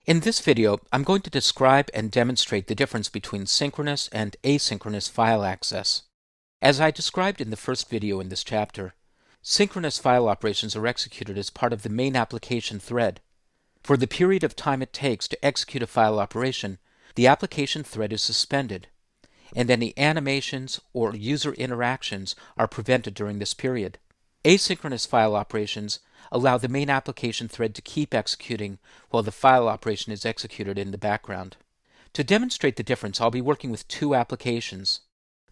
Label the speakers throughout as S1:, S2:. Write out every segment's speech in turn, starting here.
S1: In this video, I'm going to describe and demonstrate the difference between synchronous and asynchronous file access. As I described in the first video in this chapter, synchronous file operations are executed as part of the main application thread. For the period of time it takes to execute a file operation, the application thread is suspended, and any animations or user interactions are prevented during this period. Asynchronous file operations allow the main application thread to keep executing while the file operation is executed in the background. To demonstrate the difference, I'll be working with two applications.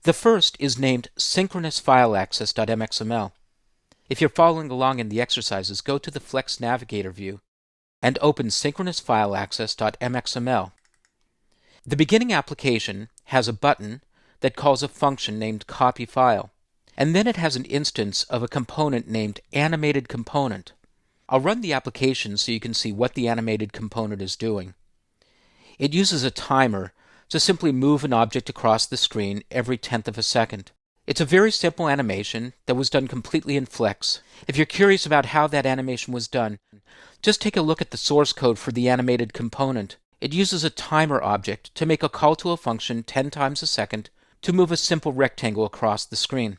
S1: The first is named synchronousfileaccess.mxml. If you're following along in the exercises, go to the Flex Navigator view and open synchronousfileaccess.mxml. The beginning application has a button that calls a function named copyFile, and then it has an instance of a component named animatedComponent. I'll run the application so you can see what the animated component is doing. It uses a timer to simply move an object across the screen every tenth of a second. It's a very simple animation that was done completely in Flex. If you're curious about how that animation was done, just take a look at the source code for the animated component. It uses a timer object to make a call to a function 10 times a second to move a simple rectangle across the screen.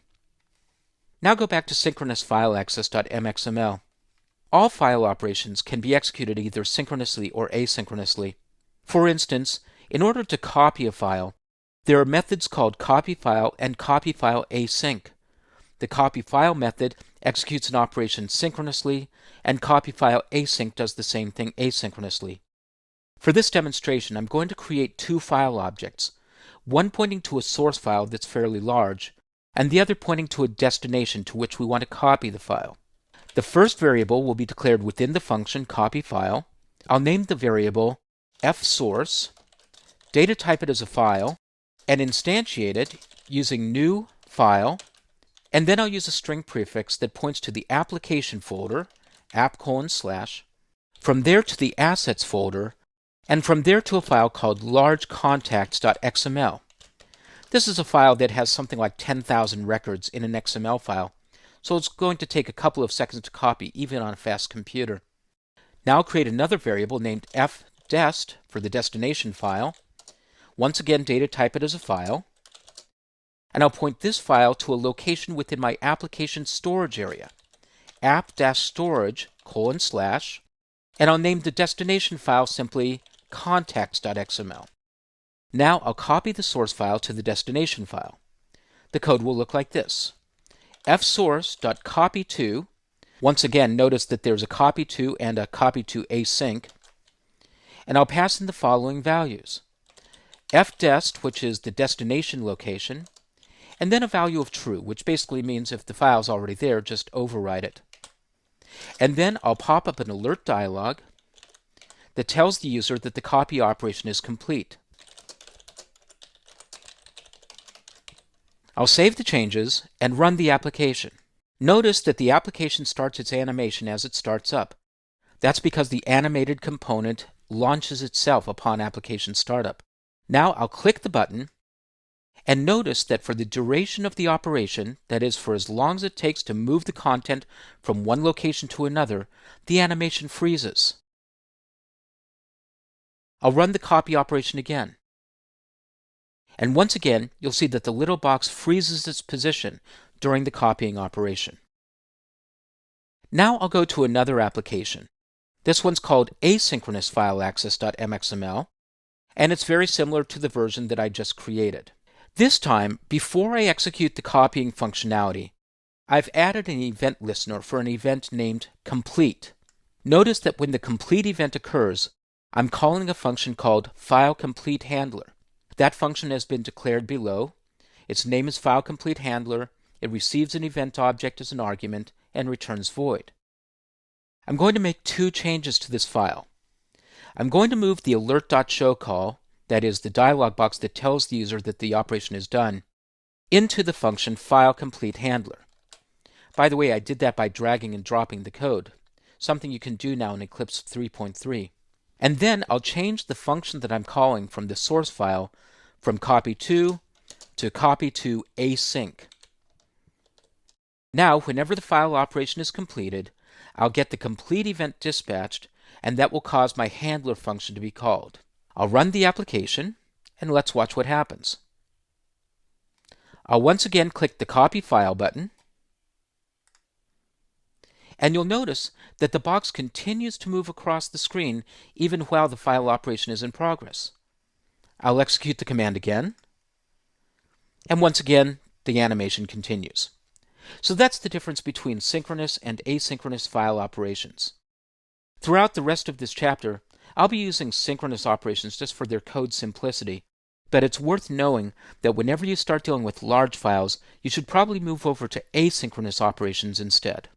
S1: Now go back to synchronousfileaccess.mxml. All file operations can be executed either synchronously or asynchronously. For instance, in order to copy a file, there are methods called copyFile and copyFileAsync. The copyFile method executes an operation synchronously, and copyFileAsync does the same thing asynchronously. For this demonstration, I'm going to create two file objects, one pointing to a source file that's fairly large, and the other pointing to a destination to which we want to copy the file. The first variable will be declared within the function copyFile. I'll name the variable fSource, data type it as a file, and instantiate it using new file, and then I'll use a string prefix that points to the application folder, app:/, from there to the assets folder, and from there to a file called largecontacts.xml. This is a file that has something like 10,000 records in an XML file, so it's going to take a couple of seconds to copy even on a fast computer. Now I'll create another variable named fdest for the destination file. Once again, data type it as a file, and I'll point this file to a location within my application storage area, app-storage:/, and I'll name the destination file simply contacts.xml. Now I'll copy the source file to the destination file. The code will look like this. fsource.copy_to, once again notice that there's a copy_to and a copy_to_async, and I'll pass in the following values. fdest, which is the destination location, and then a value of true, which basically means if the file's already there, just override it. And then I'll pop up an alert dialog that tells the user that the copy operation is complete. I'll save the changes and run the application. Notice that the application starts its animation as it starts up. That's because the animated component launches itself upon application startup. Now I'll click the button, and notice that for the duration of the operation, that is, for as long as it takes to move the content from one location to another, the animation freezes. I'll run the copy operation again. And once again, you'll see that the little box freezes its position during the copying operation. Now I'll go to another application. This one's called asynchronousfileaccess.mxml, and it's very similar to the version that I just created. This time, before I execute the copying functionality, I've added an event listener for an event named complete. Notice that when the complete event occurs, I'm calling a function called fileCompleteHandler. That function has been declared below. Its name is fileCompleteHandler. It receives an event object as an argument and returns void. I'm going to make two changes to this file. I'm going to move the alert.show call, that is, the dialog box that tells the user that the operation is done, into the function fileCompleteHandler. By the way, I did that by dragging and dropping the code, something you can do now in Eclipse 3.3. And then I'll change the function that I'm calling from the source file from copy_to to copy_to_async. Now, whenever the file operation is completed, I'll get the complete event dispatched, and that will cause my handler function to be called. I'll run the application, and let's watch what happens. I'll once again click the Copy File button, and you'll notice that the box continues to move across the screen even while the file operation is in progress. I'll execute the command again, and once again, the animation continues. So that's the difference between synchronous and asynchronous file operations. Throughout the rest of this chapter, I'll be using synchronous operations just for their code simplicity, but it's worth knowing that whenever you start dealing with large files, you should probably move over to asynchronous operations instead.